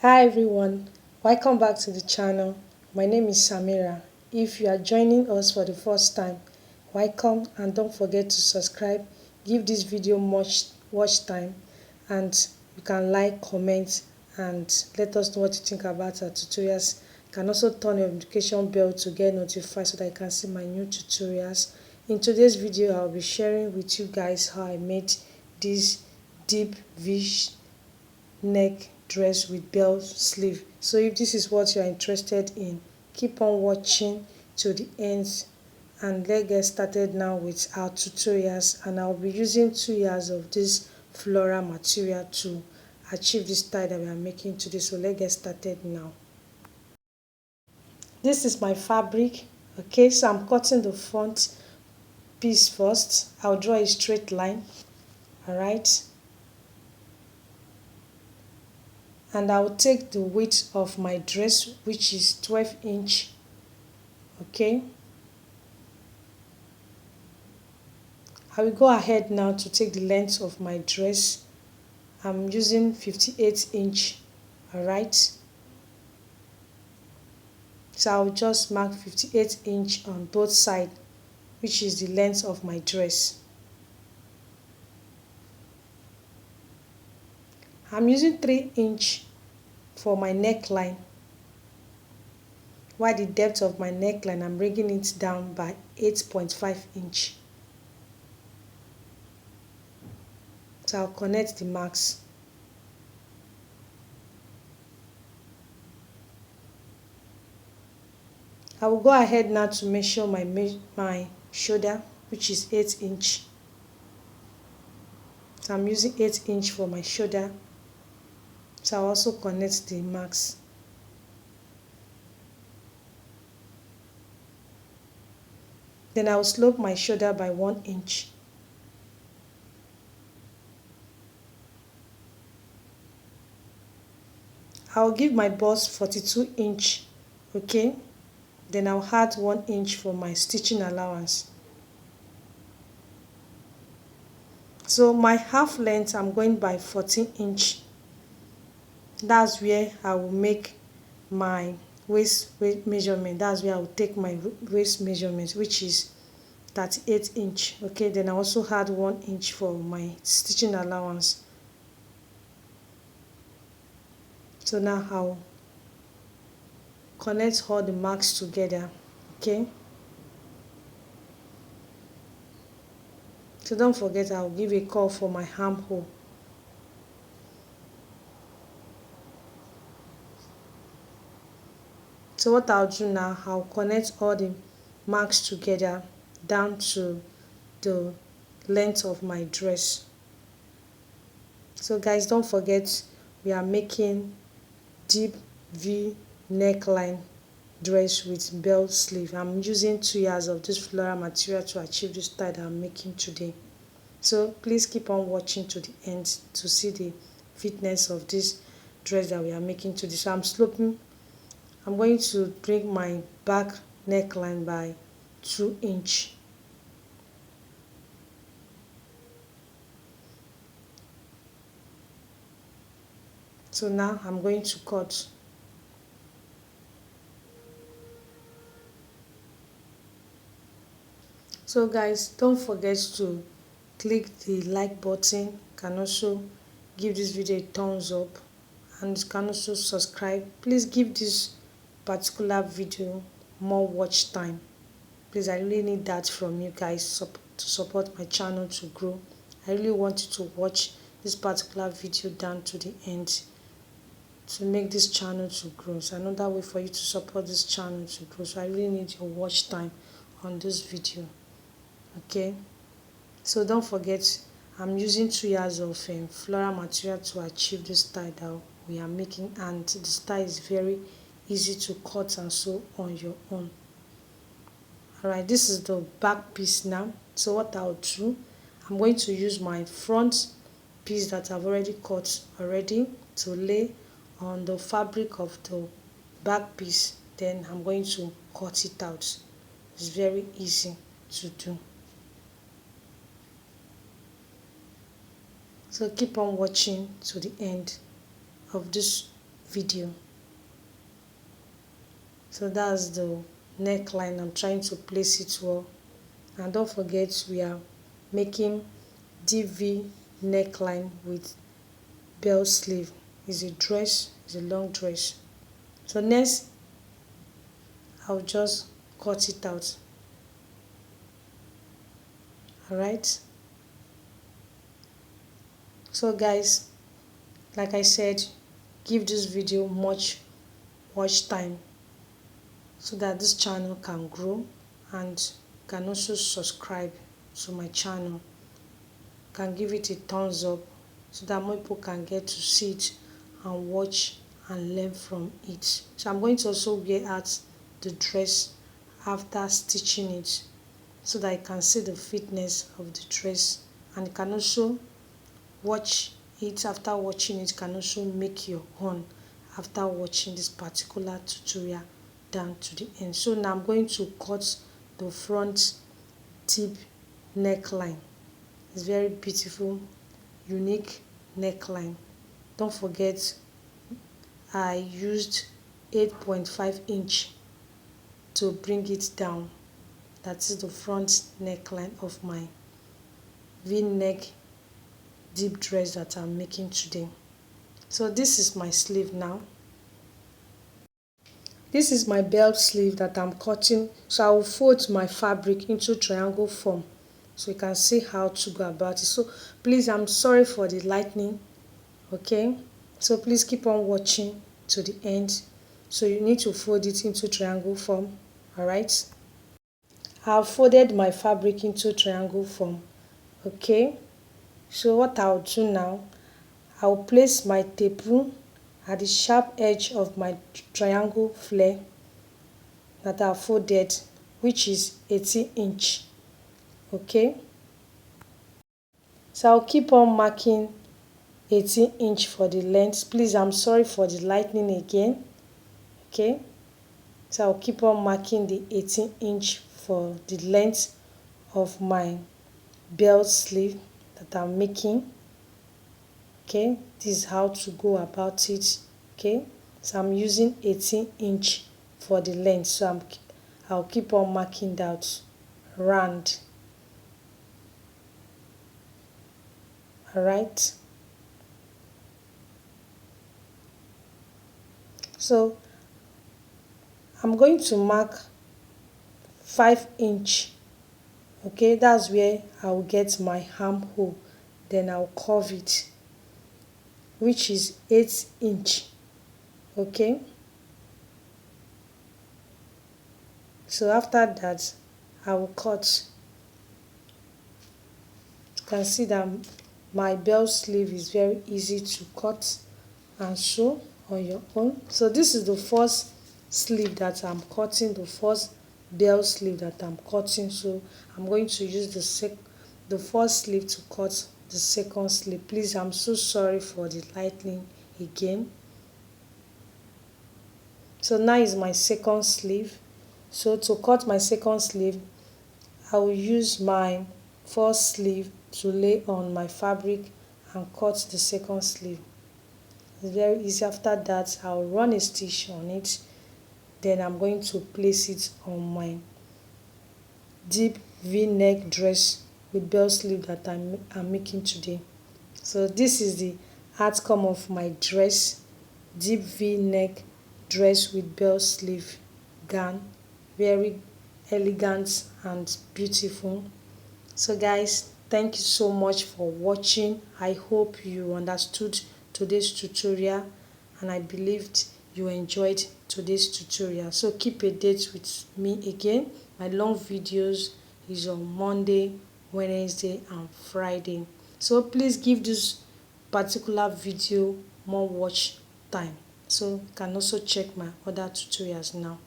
Hi everyone, welcome back to the channel. My name is Samira. If you are joining us for the first time, welcome and don't forget to subscribe, give this video much watch time, and you can like, comment and let us know what you think about our tutorials. You can also turn your notification bell to get notified so that you can see my new tutorials. In today's video, I'll be sharing with you guys how I made this deep V neck dress with bell sleeve. So if this is what you are interested in, keep on watching to the end, and let's get started now with our tutorials. And I'll be using 2 yards of this floral material to achieve this style that we are making today. So let's get started now. This is my fabric. Okay, so I'm cutting the front piece first. I'll draw a straight line. All right, and I'll take the width of my dress, which is 12-inch. Okay, I will go ahead now to take the length of my dress. I'm using 58-inch. All right, so I'll just mark 58-inch on both sides, which is the length of my dress. I'm using 3-inch for my neckline, while the depth of my neckline I'm bringing it down by 8.5-inch. So I'll connect the marks. I will go ahead now to measure my shoulder, which is 8-inch. So I'm using 8-inch for my shoulder. So I'll also connect the marks. Then I'll slope my shoulder by 1-inch. I'll give my bust 42-inch. Okay, then I'll add 1-inch for my stitching allowance. So my half length I'm going by 14-inch. That's where I will make my waist measurement. That's where I will take my waist measurement, which is 38-inch. Okay, then I also add 1-inch for my stitching allowance. So now I'll connect all the marks together. Okay, so don't forget I'll give a curve for my armhole. So what I'll do now, I'll connect all the marks together down to the length of my dress. So guys, don't forget we are making deep V neckline dress with bell sleeve. I'm using 2 yards of this floral material to achieve the style that I'm making today. So please keep on watching to the end to see the fitness of this dress that we are making today. So I'm going to bring my back neckline by 2-inch. So now I'm going to cut. So guys, don't forget to click the like button. You can also give this video a thumbs up, and you can also subscribe. Please give this particular video more watch time. Please, I really need that from you guys to support my channel to grow. I really want you to watch this particular video down to the end to make this channel to grow. So another way for you to support this channel to grow. So I really need your watch time on this video. Okay, so don't forget I'm using 2 yards of floral material to achieve this style that we are making, and the style is very easy to cut and sew on your own. Alright, this is the back piece now. So what I'll do, I'm going to use my front piece that I've already cut to lay on the fabric of the back piece. Then I'm going to cut it out. It's very easy to do. So keep on watching to the end of this video. So that's the neckline. I'm trying to place it well. And don't forget, we are making deep V neckline with bell sleeve. It's a dress, it's a long dress. So next, I'll just cut it out. Alright. So guys, like I said, give this video much watch time so that this channel can grow, and can also subscribe to my channel. Can give it a thumbs up so that more people can get to see it and watch and learn from it. So I'm going to also wear out the dress after stitching it so that you can see the fitness of the dress, and you can also watch it. After watching it, you can also make your own after watching this particular tutorial down to the end. So now I'm going to cut the front tip neckline. It's very beautiful, unique neckline. Don't forget, I used 8.5 inch to bring it down. That is the front neckline of my V-neck deep dress that I'm making today. So this is my sleeve now. This is my belt sleeve that I'm cutting. So I will fold my fabric into triangle form so you can see how to go about it. So please, I'm sorry for the lightning. Okay, so please keep on watching to the end. So you need to fold it into triangle form. Alright, I've folded my fabric into triangle form. Okay, so what I'll do now, I'll place my tape rule at the sharp edge of my triangle flare that I folded, which is 18 inch. Okay, so I'll keep on marking 18 inch for the length. Please, I'm sorry for the lightning again. Okay, so I'll keep on marking the 18 inch for the length of my belt sleeve that I'm making. Okay, this is how to go about it. Okay, so I'm using 18 inch for the length, so I'll keep on marking that round. Alright, so I'm going to mark 5 inch. Okay, that's where I'll get my armhole. Then I'll curve it, which is 8 inch. Okay, so after that I will cut. You can see that my belt sleeve is very easy to cut and sew on your own. So this is the first sleeve that I'm cutting, the first belt sleeve that I'm cutting. So I'm going to use the first sleeve to cut the second sleeve. Please, I'm so sorry for the lightning again. So now is my second sleeve. So to cut my second sleeve, I will use my first sleeve to lay on my fabric and cut the second sleeve. It's very easy. After that, I'll run a stitch on it. Then I'm going to place it on my deep V-neck dress with belt sleeve that I'm making today. So this is the outcome of my dress, deep V-neck dress with belt sleeve gown. Very elegant and beautiful. So guys, thank you so much for watching. I hope you understood today's tutorial, and I believed you enjoyed today's tutorial. So keep a date with me again. My long videos is on Monday, Wednesday and Friday. So please give this particular video more watch time. So you can also check my other tutorials now.